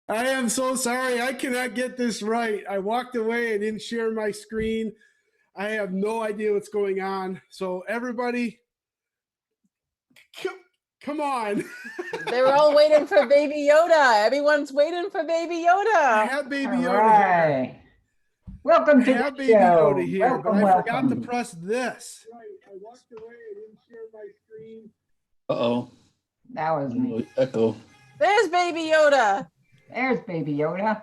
I am so sorry. I cannot get this right. I walked away. I didn't share my screen. I have no idea what's going on. So everybody, come on. They were all waiting for Baby Yoda. Everyone's waiting for Baby Yoda. I have Baby Yoda right. here. Welcome to I have the Baby show. Yoda here, Welcome, but I forgot to welcome. press this. Right. I walked away. I didn't share my screen. Uh-oh. That was me. Echo. There's Baby Yoda. There's Baby Yoda.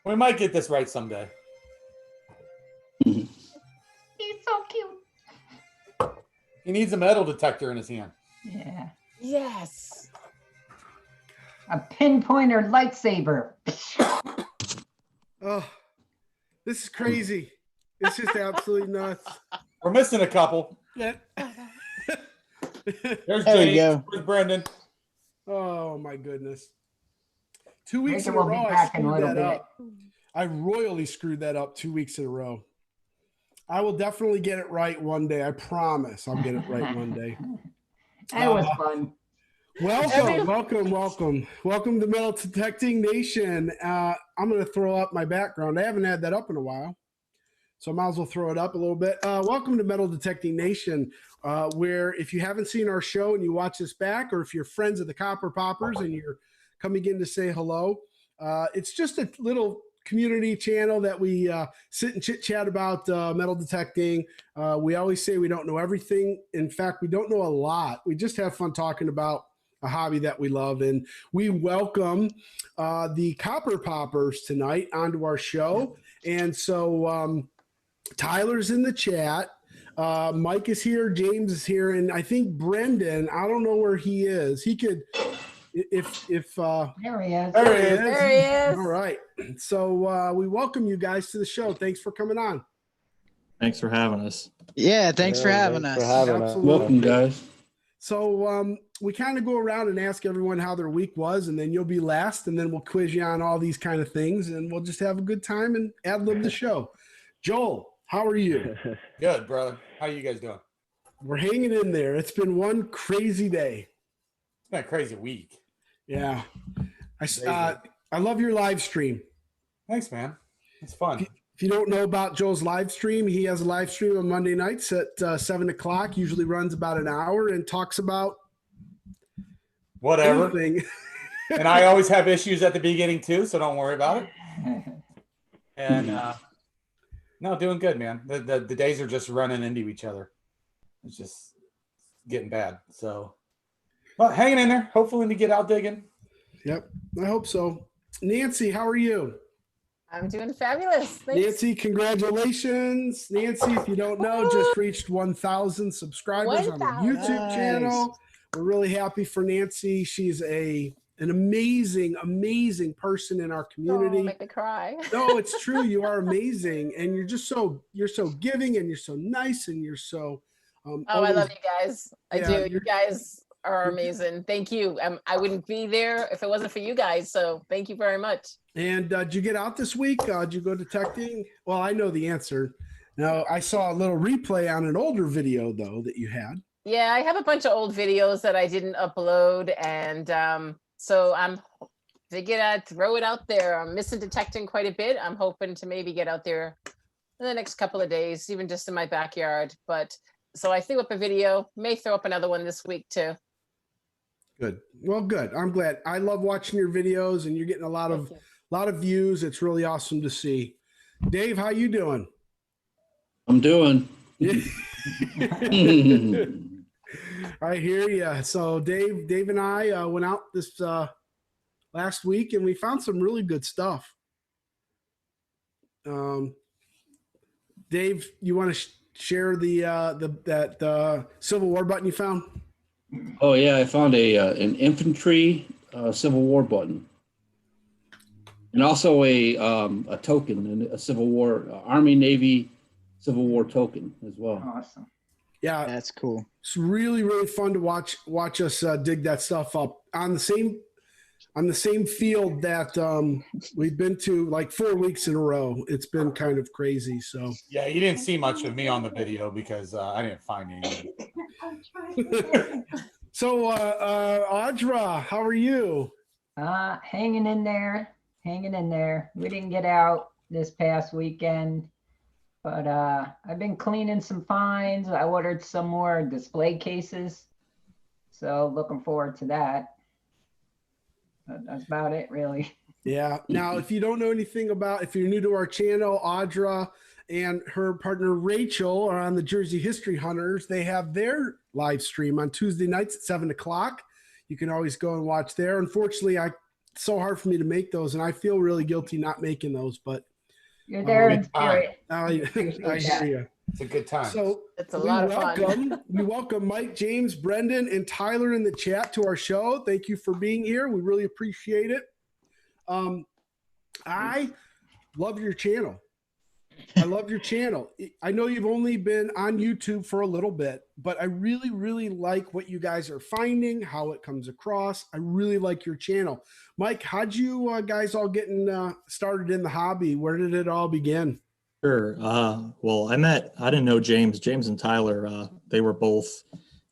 We might get this right someday. He's so cute. He needs a metal detector in his hand. Yeah. Yes. A pinpointer lightsaber. Oh, this is crazy. It's just absolutely nuts. We're missing a couple. Yeah. There's There we James. go. There's Brendan. Oh my goodness. 2 weeks Rachel in a will be row, I back in a screwed little that bit. up. I royally screwed that up 2 weeks in a row. I will definitely get it right one day. I promise I'll get it right one day. That was fun. Welcome to Metal Detecting Nation. I'm going to throw up my background. I haven't had that up in a while, so I might as well throw it up a little bit. Welcome to Metal Detecting Nation, where if you haven't seen our show and you watch this back, or if you're friends of the Copper Poppers and you're coming in to say hello, it's just a little community channel that we sit and chit chat about metal detecting. We always say we don't know everything. In fact, we don't know a lot. We just have fun talking about a hobby that we love. And we welcome the Copper Poppers tonight onto our show. And so Tyler's in the chat. Mike is here. James is here. And I think Brendan, I don't know where he is. He could, if There he is. There he is. There he is. All right. So we welcome you guys to the show. Thanks for coming on. Thanks for having us. Yeah, thanks for having thanks us. for having us. Absolutely. Welcome, guys. So we kind of go around and ask everyone how their week was, and then you'll be last, and then we'll quiz you on all these kind of things, and we'll just have a good time and ad-lib the show. Joel, how are you? Good, brother. How you guys doing? We're hanging in there. It's been one crazy day. It's been a crazy week. Yeah. I love your live stream. Thanks, man. It's fun. If you don't know about Joel's live stream, he has a live stream on Monday nights at 7 o'clock, usually runs about an hour and talks about Whatever. anything. And I always have issues at the beginning too, so don't worry about it. And no, doing good, man. The days are just running into each other. It's just getting bad. So, well, hanging in there. Hopefully we get out digging. Yep, I hope so. Nancy, how are you? I'm doing fabulous. Thanks. Nancy, congratulations. Nancy, if you don't know, just reached 1,000 subscribers on our 1,000. YouTube channel. We're really happy for Nancy. She's an amazing, amazing person in our community. Don't make me cry. No, it's true. You are amazing, and you're so giving, and you're so nice, and you're so. I love you guys. I Yeah, do. you're- You guys are amazing. Thank you. I wouldn't be there if it wasn't for you guys. So thank you very much. And did you get out this week? Did you go detecting? Well, I know the answer. Now, I saw a little replay on an older video, though, that you had. Yeah, I have a bunch of old videos that I didn't upload. And so I'm figured I'd throw it out there. I'm missing detecting quite a bit. I'm hoping to maybe get out there in the next couple of days, even just in my backyard. But so I threw up a video, may throw up another one this week too. Good. Well, good. I'm glad. I love watching your videos, and you're getting a lot of views. It's really awesome to see. Dave, how you doing? I'm doing. I hear you. So Dave and I went out this last week, and we found some really good stuff. Dave, you want to share that Civil War button you found? Oh yeah, I found an infantry Civil War button, and also a token, a Civil War Army Navy Civil War token as well. Awesome. Yeah, That's cool. it's really fun to watch us dig that stuff up on the same on the same field that we've been to like 4 weeks in a row. It's been kind of crazy. So Yeah, you didn't see much of me on the video because I didn't find any. so Audra, how are you? Hanging in there, hanging in there. We didn't get out this past weekend, but I've been cleaning some finds. I ordered some more display cases, so looking forward to that. But that's about it, really. Yeah. Now, if you don't know anything about, if you're new to our channel, Audra and her partner Rachel are on the Jersey History Hunters. They have their live stream on Tuesday nights at 7:00. You can always go and watch there. Unfortunately, it's so hard for me to make those, and I feel really guilty not making those. But You're there in spirit. I hear you. It's a good time. So It's a lot of fun. we welcome Mike, James, Brendan, and Tyler in the chat to our show. Thank you for being here. We really appreciate it. I love your channel. I love your channel. I know you've only been on YouTube for a little bit, but I really, really like what you guys are finding, how it comes across. I really like your channel. Mike, how'd you guys all getting started in the hobby? Where did it all begin? Sure. Well, I didn't know James and Tyler. They were both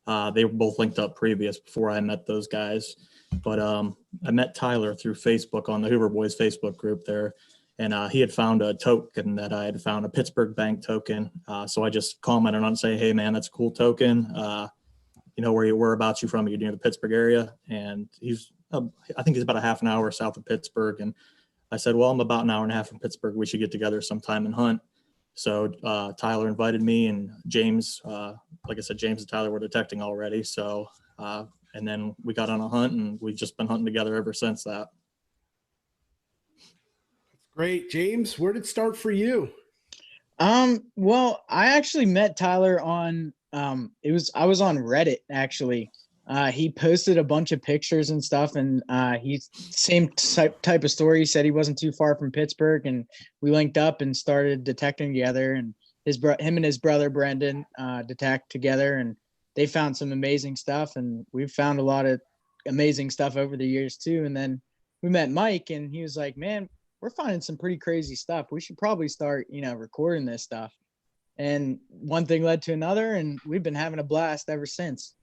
linked up previous before I met those guys. But I met Tyler through Facebook on the Hoover Boys Facebook group there. And he had found a token that I had found, a Pittsburgh Bank token. So I just commented on it and say, hey man, that's a cool token. Whereabouts you from? You're near the Pittsburgh area. And I think he's about a half an hour south of Pittsburgh. And I said, well, I'm about an hour and a half from Pittsburgh. We should get together sometime and hunt. So Tyler invited me, and James, like I said, James and Tyler were detecting already. So, and then we got on a hunt, and we've just been hunting together ever since that. Great. James, where did it start for you? Well, I actually met Tyler on, I was on Reddit actually. He posted a bunch of pictures and stuff, and he's same type of story. He said he wasn't too far from Pittsburgh, and we linked up and started detecting together. And him and his brother Brendan detect together, and they found some amazing stuff. And we've found a lot of amazing stuff over the years too. And then we met Mike, and he was like, "Man, we're finding some pretty crazy stuff. We should probably start, recording this stuff." And one thing led to another, and we've been having a blast ever since.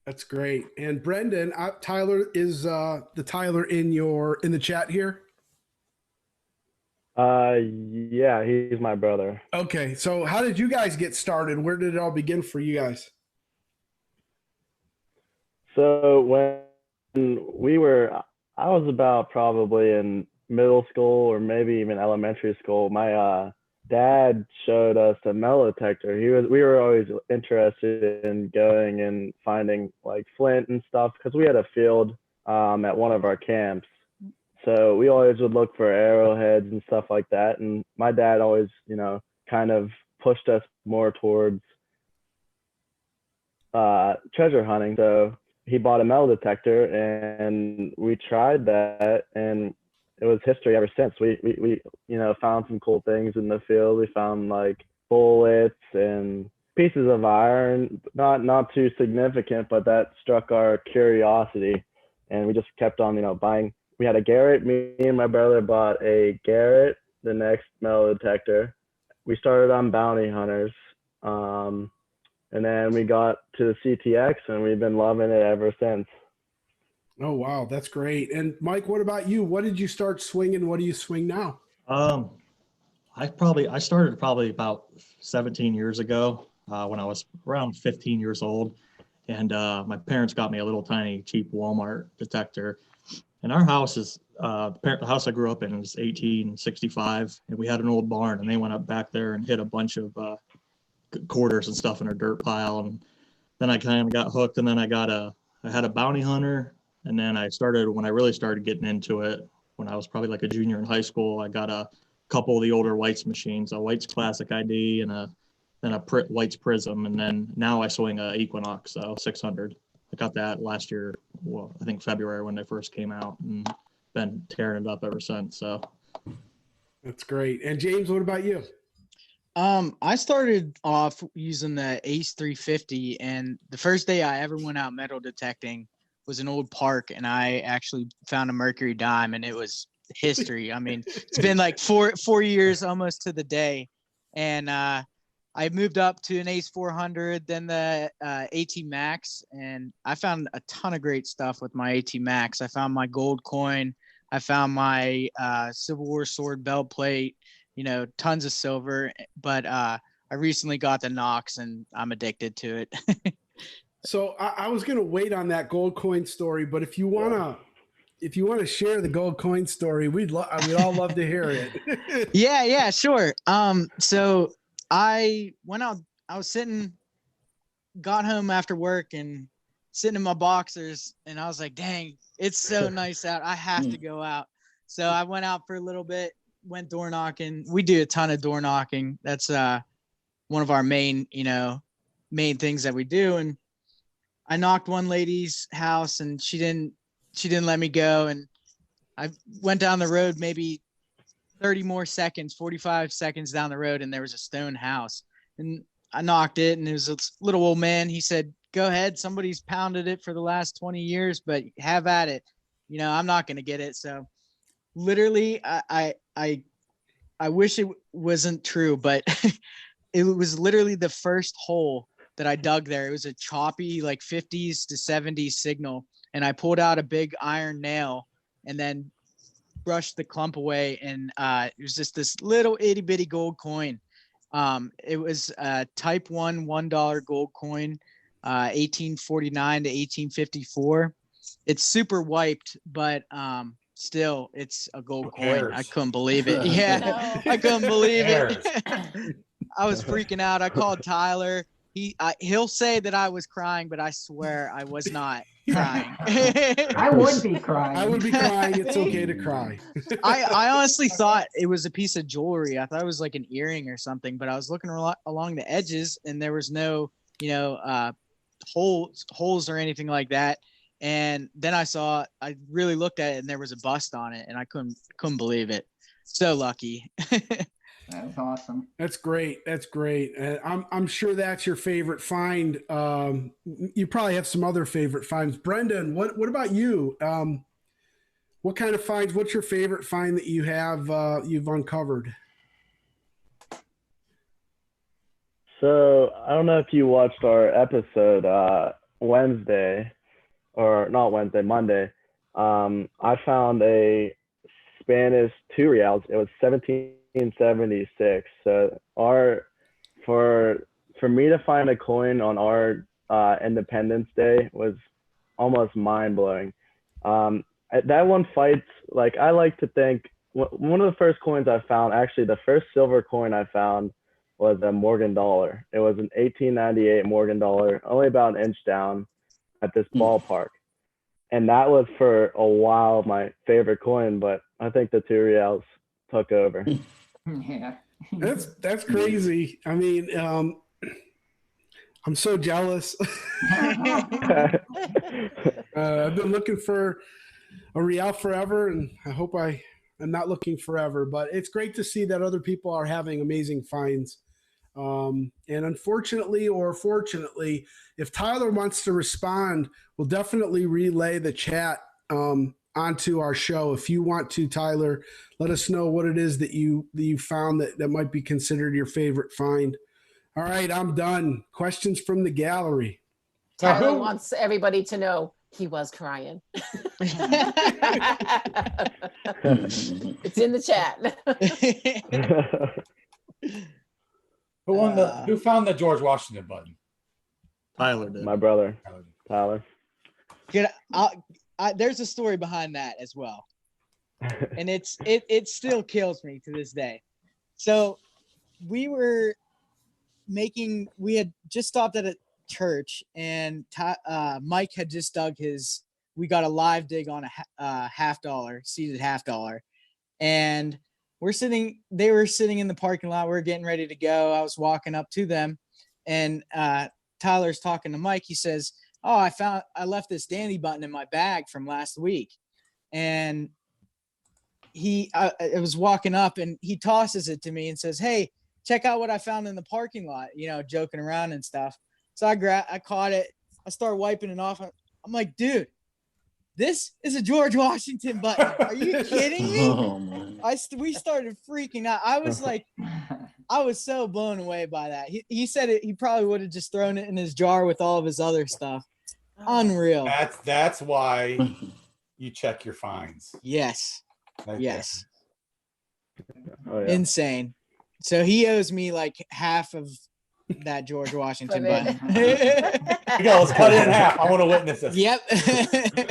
That's great. And Brendan, Tyler is the Tyler in the chat here. Yeah, he's my brother. Okay, so how did you guys get started? Where did it all begin for you guys? So when I was about probably in middle school or maybe even elementary school, my dad showed us a metal detector. We were always interested in going and finding like flint and stuff because we had a field at one of our camps. So we always would look for arrowheads and stuff like that. And my dad always, kind of pushed us more towards treasure hunting. So he bought a metal detector and we tried that, and it was history ever since. We found some cool things in the field. We found like bullets and pieces of iron, not too significant, but that struck our curiosity, and we just kept on, buying. We had a Garrett. Me and my brother bought a Garrett, the next metal detector. We started on bounty hunters, and then we got to the CTX, and we've been loving it ever since. Oh, wow. That's great. And Mike, what about you? What did you start swinging? What do you swing now? I started probably about 17 years ago when I was around 15 years old. And my parents got me a little tiny cheap Walmart detector. And our house is, the house I grew up in was 1865. And we had an old barn, and they went up back there and hid a bunch of quarters and stuff in a dirt pile. And then I kind of got hooked. And then I had a bounty hunter. And then when I really started getting into it, when I was probably like a junior in high school, I got a couple of the older White's machines, a White's Classic ID and then a White's Prism. And then now I swing a Equinox 600. I got that last year, well, I think February when they first came out, and been tearing it up ever since. So that's great. And James, what about you? I started off using the Ace 350, and the first day I ever went out metal detecting, was an old park, and I actually found a Mercury dime, and it was history. I mean, it's been like four years almost to the day, and I moved up to an Ace 400, then the AT Max, and I found a ton of great stuff with my AT Max. I found my gold coin. I found my Civil War sword belt plate, you know, tons of silver, but I recently got the Knox, and I'm addicted to it. So I was going to wait on that gold coin story, but if you want to share the gold coin story, we'd all love to hear it. Yeah, sure. So I went out, I was got home after work and sitting in my boxers, and I was like, dang, it's so nice out. I have to go out. So I went out for a little bit, went door knocking. We do a ton of door knocking. That's one of our main things that we do. And I knocked one lady's house, and she didn't let me go. And I went down the road maybe 30 more seconds, 45 seconds down the road, and there was a stone house, and I knocked it, and it was a little old man. He said, go ahead. Somebody's pounded it for the last 20 years, but have at it. You know, I'm not going to get it. So literally I wish it wasn't true, but it was literally the first hole that I dug there. It was a choppy, like 50s to 70s signal. And I pulled out a big iron nail and then brushed the clump away, and it was just this little itty bitty gold coin. It was a type 1 $1 gold coin, 1849 to 1854. It's super wiped, but still it's a gold coin. I couldn't believe it. Yeah, I couldn't believe it. I was freaking out. I called Tyler. He'll say that I was crying, but I swear I was not crying. I would be crying. I would be crying. It's okay to cry. I honestly thought it was a piece of jewelry. I thought it was like an earring or something, but I was looking along the edges, and there was no, holes or anything like that. And then I really looked at it, and there was a bust on it, and I couldn't believe it. So lucky. That's awesome. That's great. That's great. I'm sure that's your favorite find. You probably have some other favorite finds. Brendan, what about you? What kind of finds? What's your favorite find that you have you've uncovered? So I don't know if you watched our episode Monday. I found a Spanish 2 reals. It was 1776. So for me to find a coin on our Independence Day was almost mind blowing. That one fights, like, I like to think one of the first coins I found, actually the first silver coin I found, was a Morgan dollar. It was an 1898 Morgan dollar, only about an inch down at this ballpark. And that was for a while my favorite coin, but I think the 2 reals took over. Yeah. That's crazy. I mean, I'm so jealous. I've been looking for a real forever, and I hope I'm not looking forever, but it's great to see that other people are having amazing finds. And unfortunately or fortunately, if Tyler wants to respond, we'll definitely relay the chat onto our show. If you want to, Tyler, let us know what it is that you found that might be considered your favorite find. All right, I'm done. Questions from the gallery. Tyler wants everybody to know he was crying. It's in the chat. Who found the George Washington button? Tyler did. My brother, Tyler. There's a story behind that as well, and it still kills me to this day. So we had just stopped at a church, and Mike had just dug we got a live dig on a seated $50, and they were sitting in the parking lot. We were getting ready to go. I was walking up to them, and Tyler's talking to Mike. He says, "Oh, I left this dandy button in my bag from last week." And I was walking up, and he tosses it to me and says, "Hey, check out what I found in the parking lot," joking around and stuff. So I caught it. I started wiping it off. I'm like, "Dude, this is a George Washington button. Are you kidding me? Oh, man. We started freaking out. I was like, I was so blown away by that. He said it. He probably would have just thrown it in his jar with all of his other stuff. Unreal. That's why you check your fines. Yes. Right Yes. Oh, yeah. Insane. So he owes me like half of that George Washington But button. there. You go. Let's cut it in half. I want to witness this. Yep.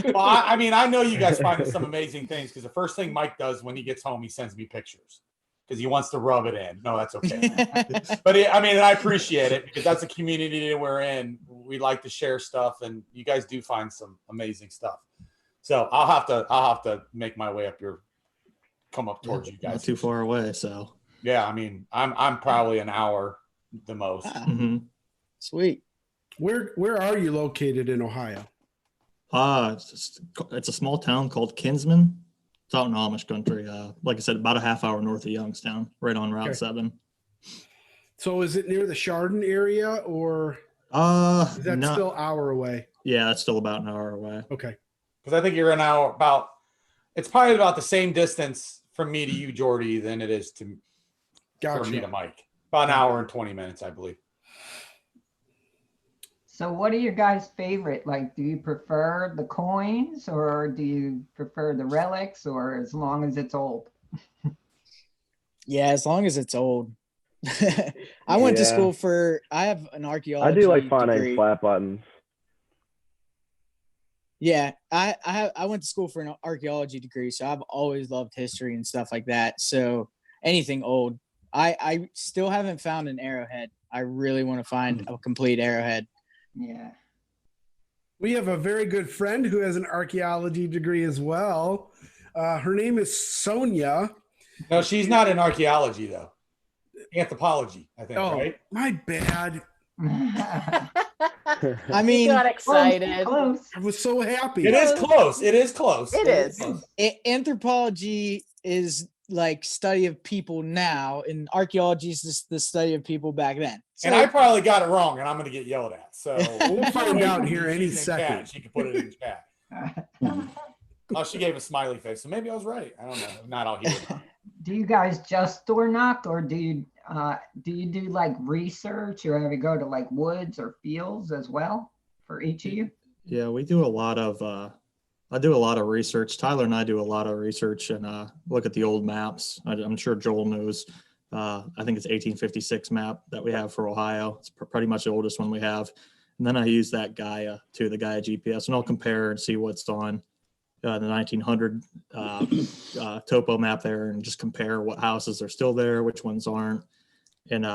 Well, I mean, I know you guys find some amazing things because the first thing Mike does when he gets home, he sends me pictures because he wants to rub it in. No, that's okay. But I mean, I appreciate it because that's a community that we're in. We like to share stuff, and you guys do find some amazing stuff. So I'll have to make my way up here, come up towards you guys. Not too far away, so. Yeah, I mean, I'm probably an hour the most. Mhm. Sweet. Where are you located in Ohio? It's a small town called Kinsman. It's out in Amish country. Like I said, about a half hour north of Youngstown, right on Route Okay. 7. So is it near the Chardon area, or is that No, still an hour away? yeah, that's still about an hour away. Okay. Because I think you're an hour it's probably about the same distance from me to you, Jordy, than it is for me Gotcha. to Mike. About an hour and 20 minutes, I believe. So what are your guys' favorite? Like, do you prefer the coins or do you prefer the relics, or as long as it's old? Yeah, as long as it's old. I went to Yeah. school I have an I archaeology do like finding degree. flat buttons. Yeah, I went to school for an archaeology degree, so I've always loved history and stuff like that. So anything old. I still haven't found an arrowhead. I really want to find a complete arrowhead. Yeah. We have a very good friend who has an archaeology degree as well. Her name is Sonia. No, she's not in archaeology, though. Anthropology, I think, Oh, right? my bad. I mean, He got excited. Close. I was so happy. It is close. It is close. It is. close. Anthropology is like study of people now, and archaeology is just the study of people back then. And I probably got it wrong, and I'm going to get yelled at. So We'll find out here any She's in second. chat. She can put it in chat. Oh, she gave a smiley face, so maybe I was right. I don't know. If not, I'll hear it. Do you guys just door knock, or do you do like research, or ever go to like woods or fields as well for each of you? Yeah, we do a lot of I do a lot of research. Tyler and I do a lot of research and look at the old maps. I'm sure Joel knows. I think it's 1856 map that we have for Ohio. It's pretty much the oldest one we have. And then I use that Gaia the Gaia GPS, and I'll compare and see what's on the 1900 topo map there, and just compare what houses are still there, which ones aren't, and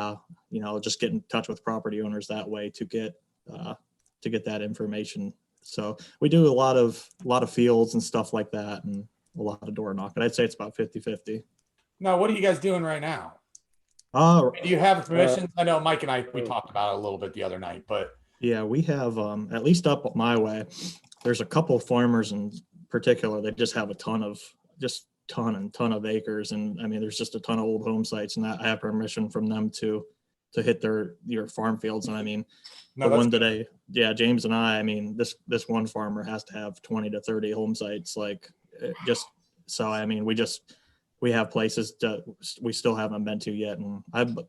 just get in touch with property owners that way to get that information. So we do a lot of fields and stuff like that, and a lot of door knocking. I'd say it's about 50-50. Now, what are you guys doing right now? Uh, Do you have permission? I know Mike and we talked about it a little bit the other night, but yeah, we have, at least up my way, there's a couple farmers in particular that just have a ton of acres. And I mean, there's just a ton of old home sites, and I have permission from them to hit your farm fields. And I mean, no, the one that's today, yeah, James and I mean, this one farmer has to have 20 to 30 home sites, so I mean, we have places that we still haven't been to yet. And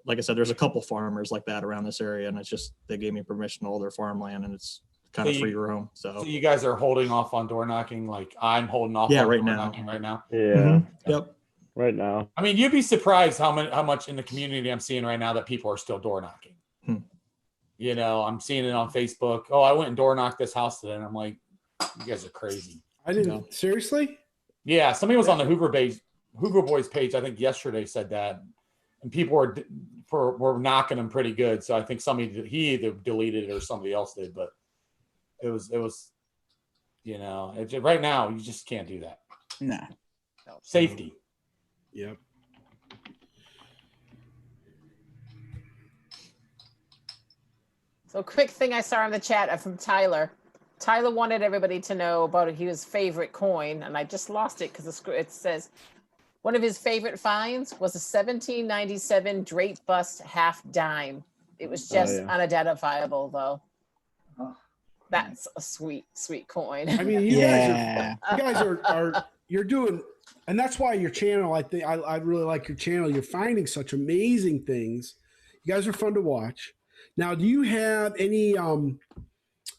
like I said, there's a couple farmers like that around this area, and it's just, they gave me permission to all their farmland, and it's kind of free roam. So you guys are holding off on door knocking, like I'm holding off. Yeah, on right door now. knocking right now. Yeah. Mhm. Yep. Right now. I mean, you'd be surprised how much in the community I'm seeing right now that people are still door knocking. I'm seeing it on Facebook. Oh, I went and door knocked this house today, and I'm like, you guys are crazy. I didn't. Seriously? Yeah, somebody was on the Hoover Boys page, I think yesterday, said that, and people were knocking them pretty good. So I think he either deleted it or somebody else did, but it was right now you just can't do that. No. Safety. Yep. So quick thing I saw in the chat from Tyler. Tyler wanted everybody to know about his favorite coin, and I just lost it because it says one of his favorite finds was a 1797 drape bust half dime. It was just unidentifiable though. Oh. That's a sweet, sweet coin. I mean, you Yeah. guys are you're doing, and that's why your channel. I think I really like your channel. You're finding such amazing things. You guys are fun to watch. Now, do you have any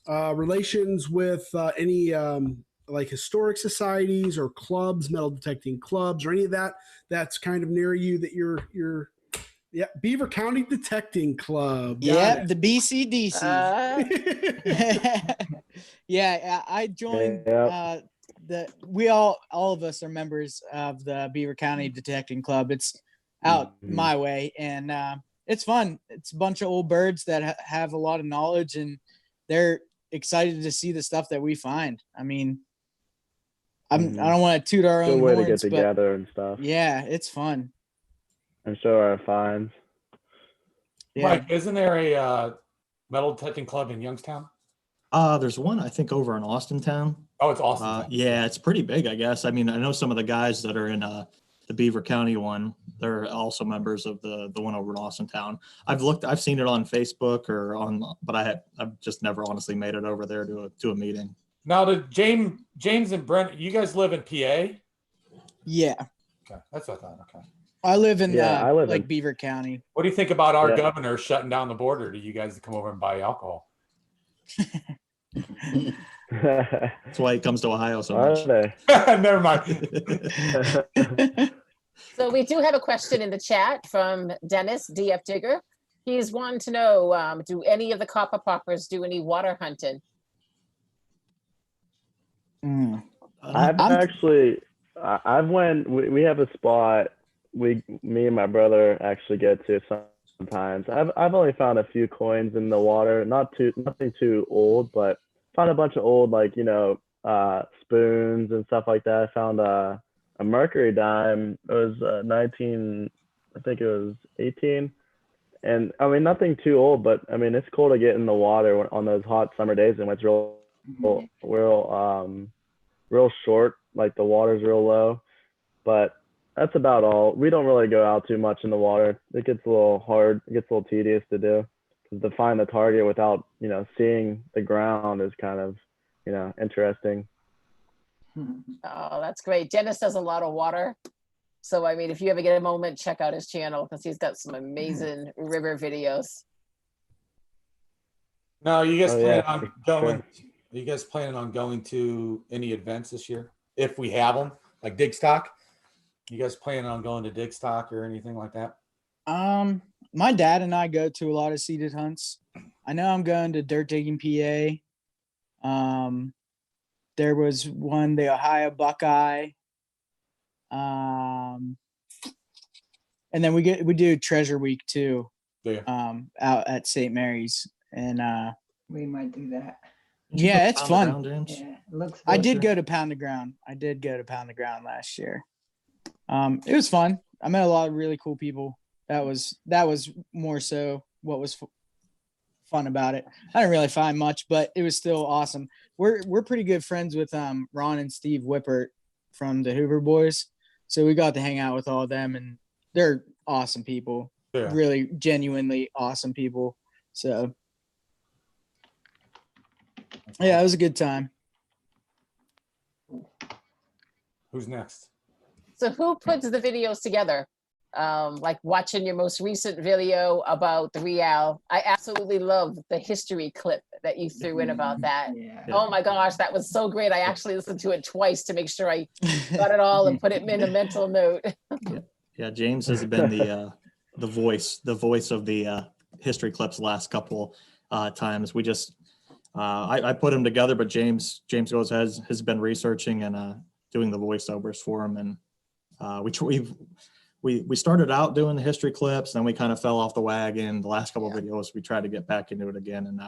relations with any like historic societies or clubs, metal detecting clubs, or any of that that's kind of near you that you're yeah, Beaver County Detecting Club. Got Yep, the BCDC. it. Yeah, I joined Yeah. we all of us are members of the Beaver County Detecting Club. It's out Mhm. my way, and it's fun. It's a bunch of old birds that have a lot of knowledge, and they're excited to see the stuff that we find. I mean, I don't want to toot our Good own way to get horns, but together and stuff. yeah, it's fun. And show our finds. Yeah. Mike, isn't there a metal detecting club in Youngstown? There's one I think over in Austintown. Oh, it's awesome. Yeah, it's pretty big, I guess. I mean, I know some of the guys that are in the Beaver County one. They're also members of the one over in Austintown. I've seen it on Facebook or but I've just never honestly made it over there to a meeting. Now, James and Brent, you guys live in PA? Yeah. Okay, that's what I thought. Okay. I live in I live like in- Beaver County. What do you think about our Yeah. governor shutting down the border to you guys to come over and buy alcohol? That's why he comes to Ohio so Are much. they? Never mind. So we do have a question in the chat from Dennis DF Digger. He's wanting to know, do any of the copper poppers do any water hunting? Mm. I've I'm- actually, I've we have a spot me and my brother actually get to sometimes. I've only found a few coins in the water, nothing too old, but found a bunch of old, like, spoons and stuff like that. I found a mercury dime. It was 18. And I mean, nothing too old, but I mean, it's cool to get in the water on those hot summer days when it's real short, like the water's real low. But that's about all. We don't really go out too much in the water. It gets a little hard. It gets a little tedious to do. To find the target without, seeing the ground is kind of, interesting. Oh, that's great. Dennis does a lot of water. So, I mean, if you ever get a moment, check out his channel because he's got some amazing river videos. No, you guys Oh, planning yeah, on for going? sure. Are you guys planning on going to any events this year? If we have them, like Dig Stock? You guys planning on going to Dig Stock or anything like that? My dad and I go to a lot of seeded hunts. I know I'm going to Dirt Digging PA. There was one, the Ohio Buckeye. And then we do Treasure Week too. Yeah. Out at St. Mary's. And We might do that. Did you Yeah, go it's Pound the fun. Ground, James? Yeah, it looks I good. did go to Pound the Ground. Last year. It was fun. I met a lot of really cool people. That was more so what was fun about it. I didn't really find much, but it was still awesome. We're pretty good friends with Ron and Steve Whippert from the Hoover Boys, so we got to hang out with all of them, and they're awesome people. Yeah. Really genuinely awesome people. So yeah, it was a good time. Who's next? So who puts the videos together? Like watching your most recent video about the Real. I absolutely love the history clip that you threw in about that. Yeah. Oh my gosh, that was so great. I actually listened to it twice to make sure I got it all and put it in a mental note. Yeah, James has been the voice of the history clips the last couple times. We just I put them together, but James goes has been researching and doing the voiceovers for him, and we started out doing the history clips, then we kind of fell off the wagon. The last couple of videos we tried to get back into it again, and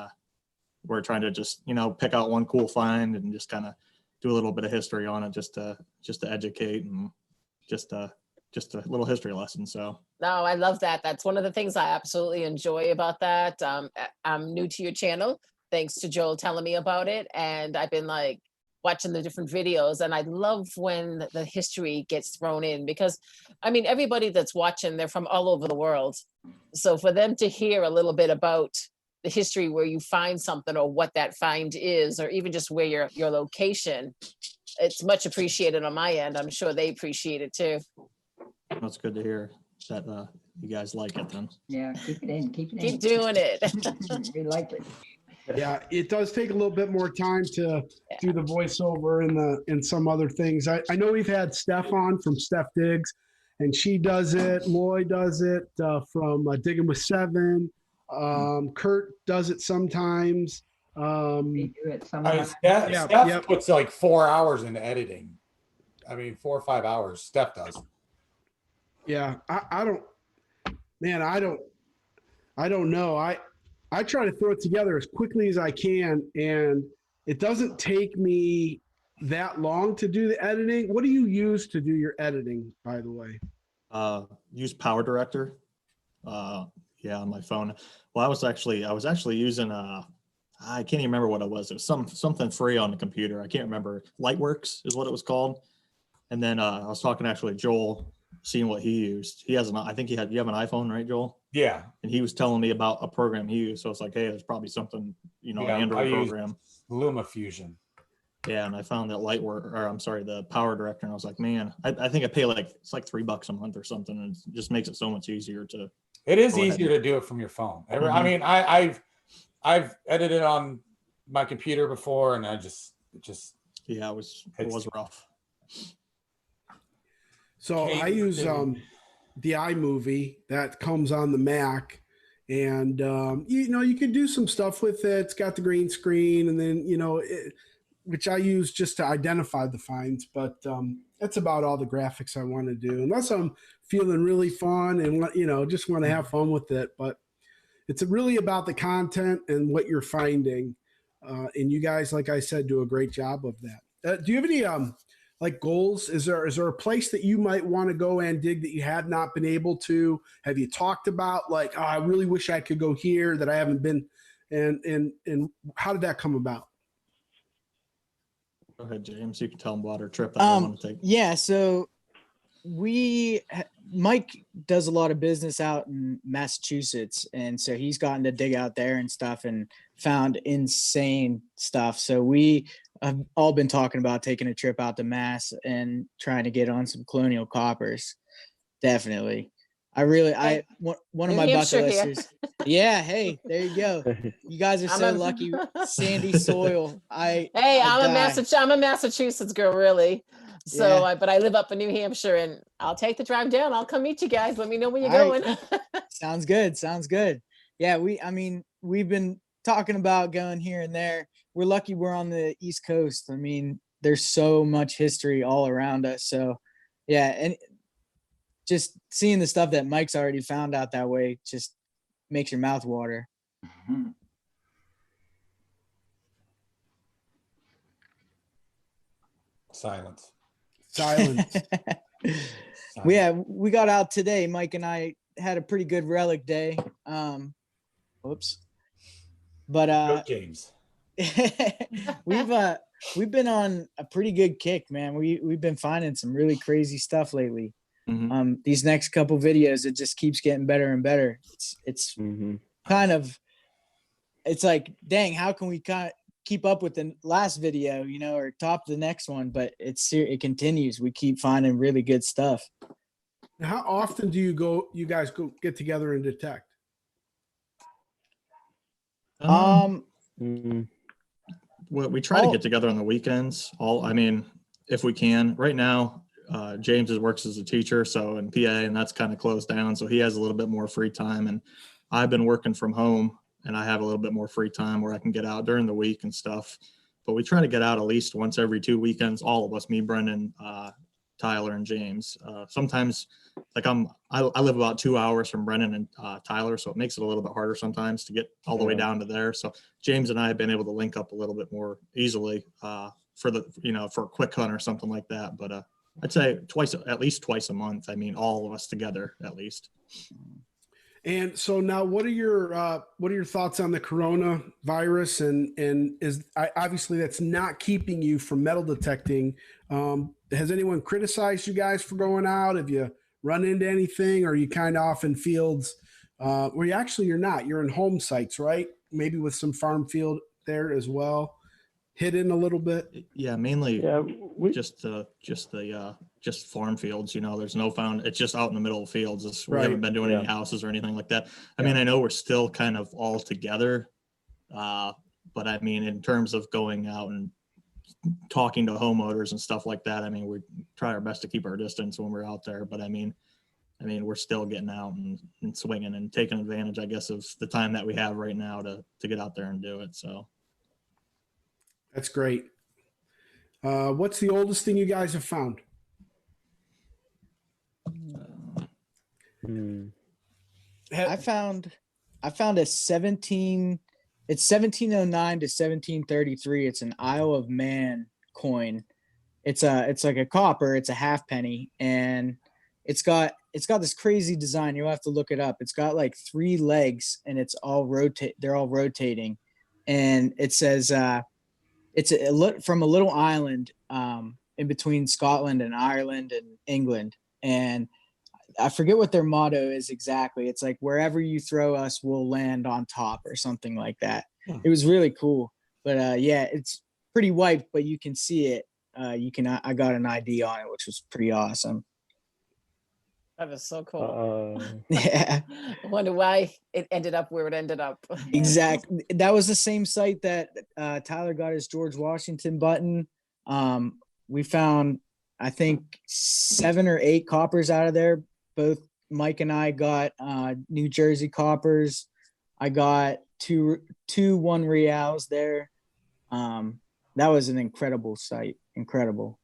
we're trying to just pick out one cool find and just kind of do a little bit of history on it, just to educate and just a little history lesson. So No, I love that. That's one of the things I absolutely enjoy about that. I'm new to your channel, thanks to Joel telling me about it. And I've been like watching the different videos, and I love when the history gets thrown in because, I mean, everybody that's watching, they're from all over the world. So for them to hear a little bit about the history where you find something or what that find is, or even just where your location, it's much appreciated on my end. I'm sure they appreciate it too. That's good to hear that you guys like it then. Yeah, keep it in, keep it in. Keep doing it. We like it. Yeah, it does take a little bit more time to do the voiceover and some other things. I know we've had Steph on from Steph Diggs, and she does it. Lloyd does it from Digging with Seven. Kurt does it sometimes. They do it I mean, sometimes. Steph puts like 4 hours into editing. I mean, 4 or 5 hours. Steph does. Yeah, I don't, man, I don't know. I try to throw it together as quickly as I can, and it doesn't take me that long to do the editing. What do you use to do your editing, by the way? Use Power Director. Yeah, on my phone. Well, I was actually using I can't even remember what it was. It was something free on the computer. I can't remember. Lightworks is what it was called. And then I was talking actually to Joel, seeing what he used. He has I think you have an iPhone, right, Joel? Yeah. And he was telling me about a program he used. So it's like, hey, there's probably something, an Android program. LumaFusion. Yeah, and I found that the Power Director, and I was like, man, I think I pay it's like $3 a month or something, and it just makes it so much easier to. It is easier to do it from your phone. I mean, I've edited on my computer before, and it just yeah, it was rough. So I use the iMovie that comes on the Mac, and you can do some stuff with it. It's got the green screen, and then which I use just to identify the finds. But that's about all the graphics I want to do, unless I'm feeling really fun and just want to have fun with it. But it's really about the content and what you're finding, and you guys, like I said, do a great job of that. Do you have any like goals? Is there a place that you might want to go and dig that you have not been able to? Have you talked about like, oh, I really wish I could go here that I haven't been, and how did that come about? Go ahead, James. You can tell them about our trip that I want to take. Yeah, so Mike does a lot of business out in Massachusetts, and so he's gotten to dig out there and stuff and found insane stuff. So we have all been talking about taking a trip out to Mass and trying to get on some colonial coppers. Definitely. One of my bucket listers. Yeah, hey, there you go. You guys are so lucky. Sandy soil. I'm a Massachusetts girl, really. So, Yeah. But I live up in New Hampshire, and I'll take the drive down. I'll come meet you guys. Let me know where you're going. Sounds good. Yeah, we've been talking about going here and there. We're lucky we're on the East Coast. I mean, there's so much history all around us. So, yeah, and just seeing the stuff that Mike's already found out that way just makes your mouth water. Mhm. Silence. We got out today. Mike and I had a pretty good relic day. Whoops. But Good games. we've been on a pretty good kick, man. We've been finding some really crazy stuff lately. Mm-hmm. These next couple videos, it just keeps getting better and better. It's kind of, it's like, dang, how can we keep up with the last video, or top the next one? But it continues. We keep finding really good stuff. How often do you guys go get together and detect? We try to get together on the weekends. If we can. Right now, James works as a teacher, so in PA, and that's kind of closed down. So he has a little bit more free time, and I've been working from home, and I have a little bit more free time where I can get out during the week and stuff. But we try to get out at least once every 2 weekends, all of us, me, Brendan, Tyler, and James. Sometimes, I live about 2 hours from Brendan and Tyler, so it makes it a little bit harder sometimes to get all the way down to there. So James and I have been able to link up a little bit more easily for a quick hunt or something like that. But I'd say at least twice a month. I mean, all of us together at least. And so now, what are your thoughts on the coronavirus? And is obviously that's not keeping you from metal detecting. Has anyone criticized you guys for going out? Have you run into anything? Or are you kind of off in fields where you're not? You're in home sites, right? maybe with some farm field there as well, hidden a little bit. Yeah, mainly Yeah, we just farm fields, there's no found, it's just out in the middle of fields. We Right. haven't been doing any Yeah. houses or anything like that. I mean, I know we're still kind of all together. But I mean, in terms of going out and talking to homeowners and stuff like that, I mean, we try our best to keep our distance when we're out there, but I mean, we're still getting out and swinging and taking advantage, I guess, of the time that we have right now to get out there and do it. So. That's great. What's the oldest thing you guys have found? I found a 17. It's 1709 to 1733. It's an Isle of Man coin. It's like a copper. It's a half penny, and it's got this crazy design. You'll have to look it up. It's got like 3 legs, and it's all rotate. They're all rotating, and it says it's from a little island in between Scotland and Ireland and England, and I forget what their motto is exactly. It's like, wherever you throw us, we'll land on top, or something like that. It was really cool. But yeah, it's pretty wiped, but you can see it. I got an ID on it, which was pretty awesome. That was so cool. Yeah, I wonder why it ended up where it ended up. exactly. That was the same site that Tyler got his George Washington button. We found, I think, 7 or 8 coppers out of there. Both Mike and I got New Jersey coppers. I got two 1 reals there. That was an incredible site. Incredible.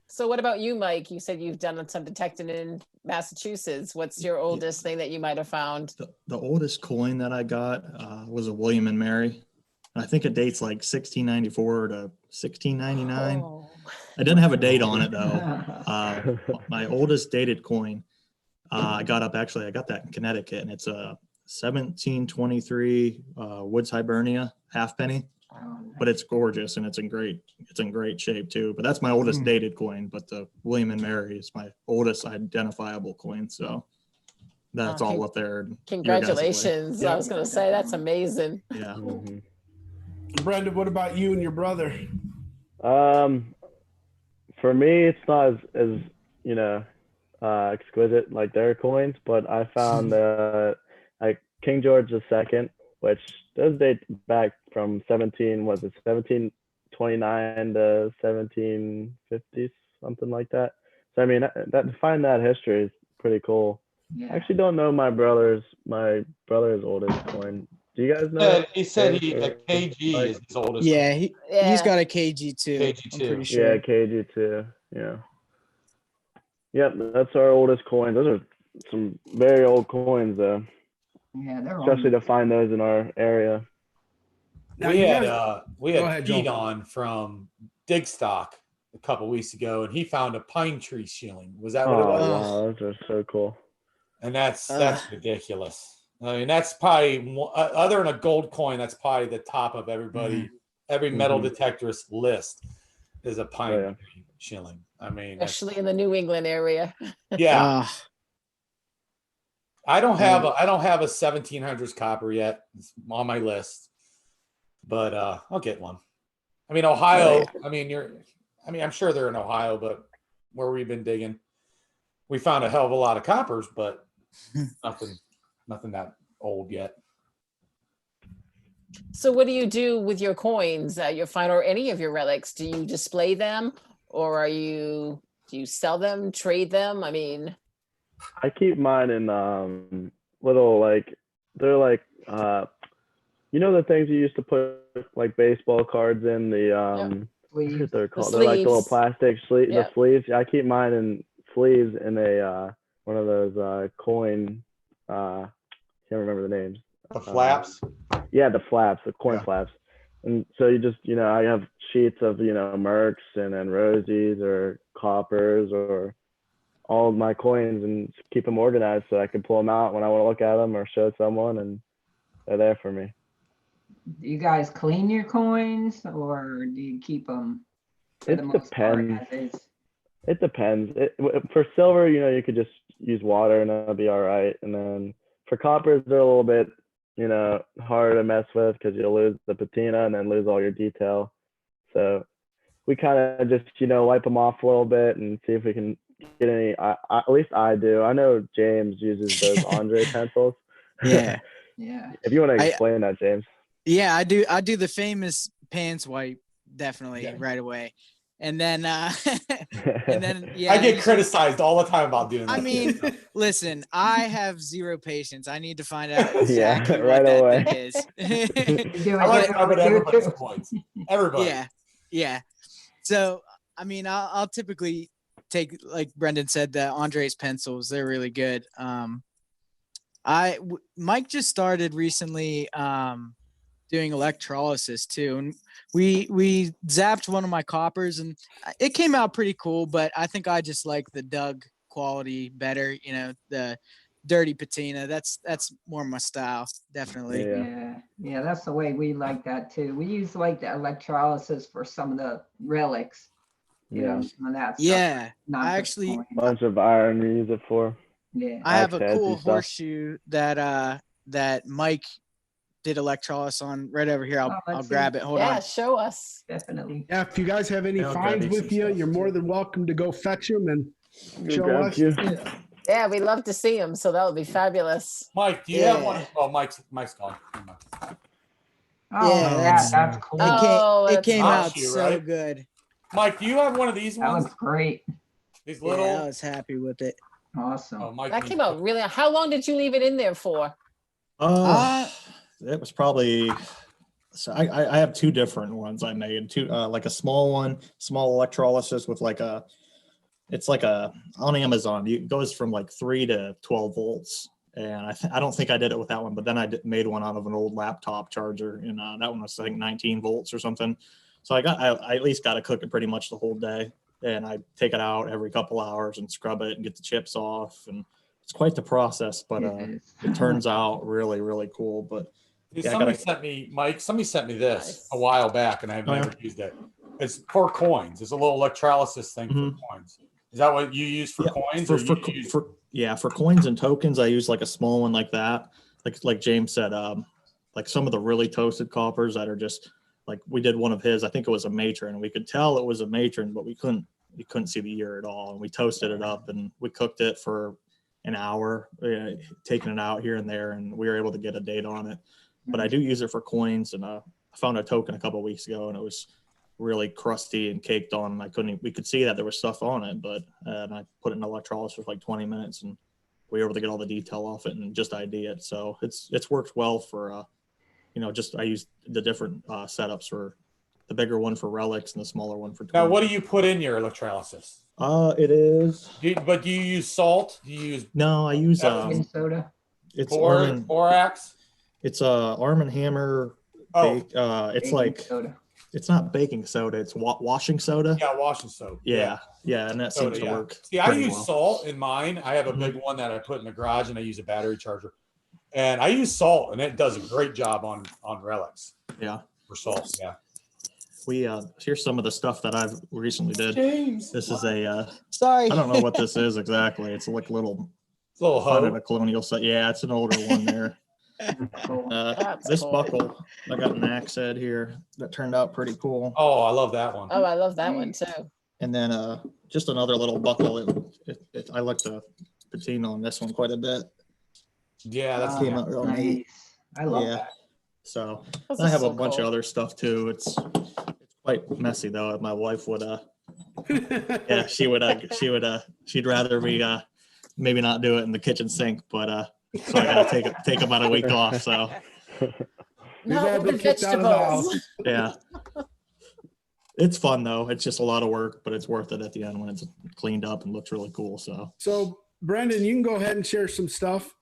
So what about you, Mike? You said you've done some detecting in Massachusetts. What's your oldest thing that you might have found? The oldest coin that I got was a William and Mary. I think it dates like 1694 to 1699. Oh. I didn't have a date on it though. My oldest dated coin, I got that in Connecticut, and it's a 1723 Woods Hibernia half penny. But it's gorgeous, and it's in great shape too. But that's my oldest dated coin. But the William and Mary is my oldest identifiable coin. So that's all up there. Congratulations! I was going to say that's amazing. Yeah. Mm-hmm. Brendan, what about you and your brother? For me, it's not as exquisite like their coins, but I found like King George II, which does date back from 1729 to 1750s, something like that. So I mean, that to find that history is pretty cool. Yeah. I actually don't know my brother's oldest coin. Do you guys know? He said a KG is his oldest. Yeah, he's got a KG too. KG I'm too. pretty sure. Yeah, KG too. Yeah. Yep, that's our oldest coins. Those are some very old coins, though. Yeah, they're Especially to find those in our area. Now, We you had guys- we Go had ahead, Pete Joel. on from Digstock a couple weeks ago, and he found a pine tree shilling. Was that what it Oh was? wow, those are so cool. And that's ridiculous. I mean, that's probably other than a gold coin. That's probably the top of every metal detectorist list is a pine tree shilling. I mean, Especially in the New England area. yeah. I don't have a 1700s copper yet. It's on my list, but I'll get one. I mean, Ohio. I mean, I'm sure they're in Ohio, but where we've been digging, we found a hell of a lot of coppers, but nothing that old yet. So what do you do with your coins that you find, or any of your relics? Do you display them, or do you sell them, trade them? I mean, I keep mine in little they're like the things you used to put like baseball cards in the what they're called. They're like the little plastic sleeves. Yep. The sleeves. I keep mine in sleeves in a one of those coin. Can't remember the names. The flaps. Yeah, the flaps, the coin flaps. And so you just, I have sheets of, Mercs and then Rosies or coppers or all of my coins, and keep them organized so I can pull them out when I want to look at them or show someone, and they're there for me. Do you guys clean your coins, or do you keep them for the It most part depends. as is? It depends. For silver, you could just use water and it'll be all right. And then for coppers, they're a little bit harder to mess with because you'll lose the patina and then lose all your detail. So we kind of just, wipe them off a little bit and see if we can get any, at least I do. I know James uses those Andre pencils. Yeah. Yeah. If you want to I- explain that, James. Yeah, I do. I do the famous pants wipe definitely Yeah. right away, and then yeah. I get usually- criticized all the time about doing that. I mean, So, listen, I have zero patience. I need to find out Yeah, exactly right what that away. thing is. You do I like it rubbing too, everybody's too. points. Everybody. Yeah, yeah. So I mean, I'll typically take, like Brendan said, the Andres pencils. They're really good. Mike just started recently doing electrolysis too, and we zapped one of my coppers, and it came out pretty cool. But I think I just like the Doug quality better. The dirty patina. That's more my style, definitely. Yeah. Yeah, that's the way we like that too. We use like the electrolysis for some of the relics, Yeah. some of that stuff. Yeah, not I just actually- coins. Bunch of iron we use it for. Yeah. I have a Access cool and stuff. horseshoe that Mike did electrolysis on right over here. I'll let's grab see. it. Hold Yeah, on. show us. Definitely. Yeah, if you guys have any Yeah, I'll grab finds you with some you, stuff, you're too. more than welcome to go fetch them and Good show grab us. you. Yeah, we love to see them, so that would be fabulous. Mike, do you have Yeah. one? Oh, Mike's gone. Never mind. Oh, Yeah, that's cool. Oh, It that's came not out you, so right? good. Mike, do you have one of these That ones? looks great. These Yeah, little. I was happy with it. Awesome. Oh, Mike That needs came to out put- really. How long did you leave it in there for? It was probably, so I have two different ones I made. Two, like a small one, small electrolysis with it's like on Amazon, it goes from like 3 to 12 volts. And I don't think I did it with that one, but then I made one out of an old laptop charger, and that one was, I think, 19 volts or something. So I at least got to cook it pretty much the whole day, and I take it out every couple hours and scrub it and get the chips off, and it's quite the process, but it turns out really, really cool. But Dude, Yeah, I somebody gotta- sent me, Mike. Somebody sent me this Nice. a while back, and I've Oh, yeah? never used it. It's for coins. It's a little electrolysis thing Mhm. for coins. Is that what you use for Yeah, coins? for, or for, you use- for coins and tokens, I use like a small one like that. Like James said, like some of the really toasted coppers that are just like, we did one of his, I think it was a matron, and we could tell it was a matron, but you couldn't see the ear at all. And we toasted it up and we cooked it for an hour, taking it out here and there, and we were able to get a date on it. But I do use it for coins, and I found a token a couple of weeks ago, and it was really crusty and caked on. And we could see that there was stuff on it, but and I put it in electrolysis for like 20 minutes, and we were able to get all the detail off it and just ID it. So it's worked well for, just I use the different setups for the bigger one for relics and the smaller one for. Now, coins. what do you put in your electrolysis? It is. But do you use salt? Do you use No, I use Baking soda. it's borax? It's Arm & Hammer. Oh, It's Baking like, soda. it's not baking soda, it's washing soda. yeah, washing soap. Yeah, and that seems Soda, to yeah. work. See, I pretty use well. salt in mine. I have a big one that I put in the garage, and I use a battery charger. And I use salt, and it does a great job on relics Yeah, for salt. Yeah. we here's some of the stuff that I've recently did. James, This is a Sorry. I don't know what this is exactly. It's like a little it's a little kind of hoe. a colonial set. Yeah, it's an older one there. Cool. That's This cool. buckle, I got an axe head here that turned out pretty cool. Oh, I love that one. Oh, I love that one too. And then just another little buckle. I like the patina on this one quite a bit. Yeah, that's came out real neat. Nice. I love Yeah. that. So Those I are have a so bunch cool. of other stuff too. It's quite messy though. My wife would yeah, she'd rather me maybe not do it in the kitchen sink, but so I gotta take about a week off. So We've Not all with been the kicked out of the vegetables. house. yeah. It's fun though. It's just a lot of work, but it's worth it at the end when it's cleaned up and looks really cool. So So, Brendan, you can go ahead and share some stuff.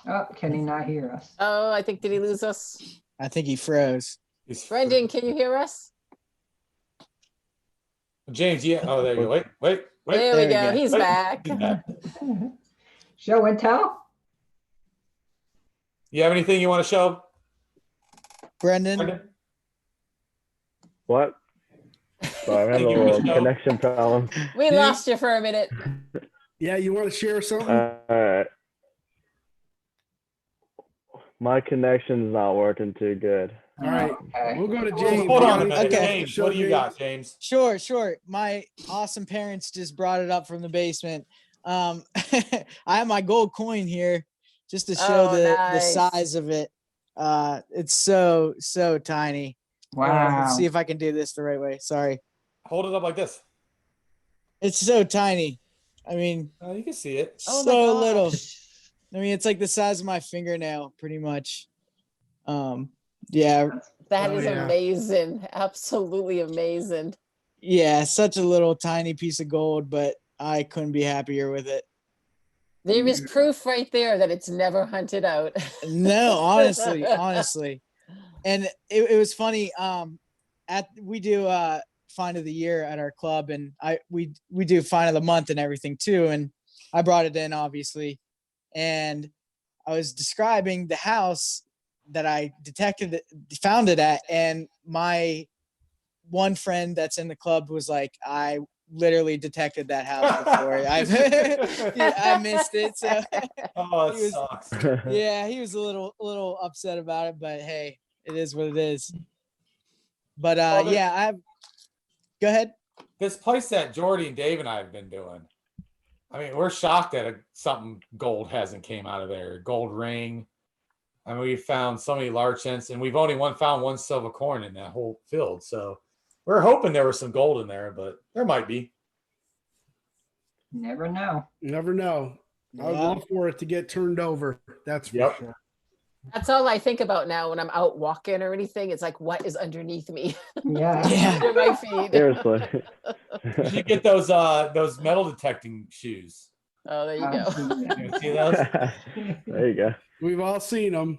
Oh, can he not hear us? Oh, I think, did he lose us? I think he froze. Brendan, can you hear us? James, yeah. Oh, there you go. Wait. There we There we go. go. He's Wait. back. Show and tell? You have anything you want to show? Brendan, Brendan? What? Sorry, I'm having a Thank you, little Michelle. connection problem. We You- lost you for a minute. Yeah, you want to share something? All right. My connection's not working too good. All right. Okay. We'll go to Hold James. on a minute. Okay. James, what do you got, James? Sure. My awesome parents just brought it up from the basement. I have my gold coin here just to show Oh, the nice. size of it. It's so tiny. Wow. Let's see if I can do this the right way. Sorry. Hold it up like this. It's so tiny. I mean, Oh, you can see it. Oh my so little. gosh. I mean, it's like the size of my fingernail, pretty much. Yeah, That Oh, is yeah. amazing. Absolutely amazing. such a little tiny piece of gold, but I couldn't be happier with it. There is proof right there that it's never hunted out. No, honestly. And it was funny. We do find of the year at our club, and we do find of the month and everything too. And I brought it in, obviously, and I was describing the house that I found it at, and my one friend that's in the club was like, I literally detected that house before. I missed it. So Oh, He it was- sucks. yeah, he was a little upset about it, but hey, it is what it is. But Well, yeah, go ahead. This place that Jordy and Dave and I have been doing. I mean, we're shocked that something gold hasn't came out of there. Gold ring. I mean, we found so many large cents, and we've only found one silver coin in that whole field. So we're hoping there was some gold in there, but there might be. Never know. You never know. I would Yeah. love for it to get turned over. That's for Yep. sure. That's all I think about now when I'm out walking or anything. It's like, what is underneath me? Yeah. Yeah. Under my feet. Seriously. You should get those metal detecting shoes. Oh, there you I've go. seen that. You see those? There you go. We've all seen them.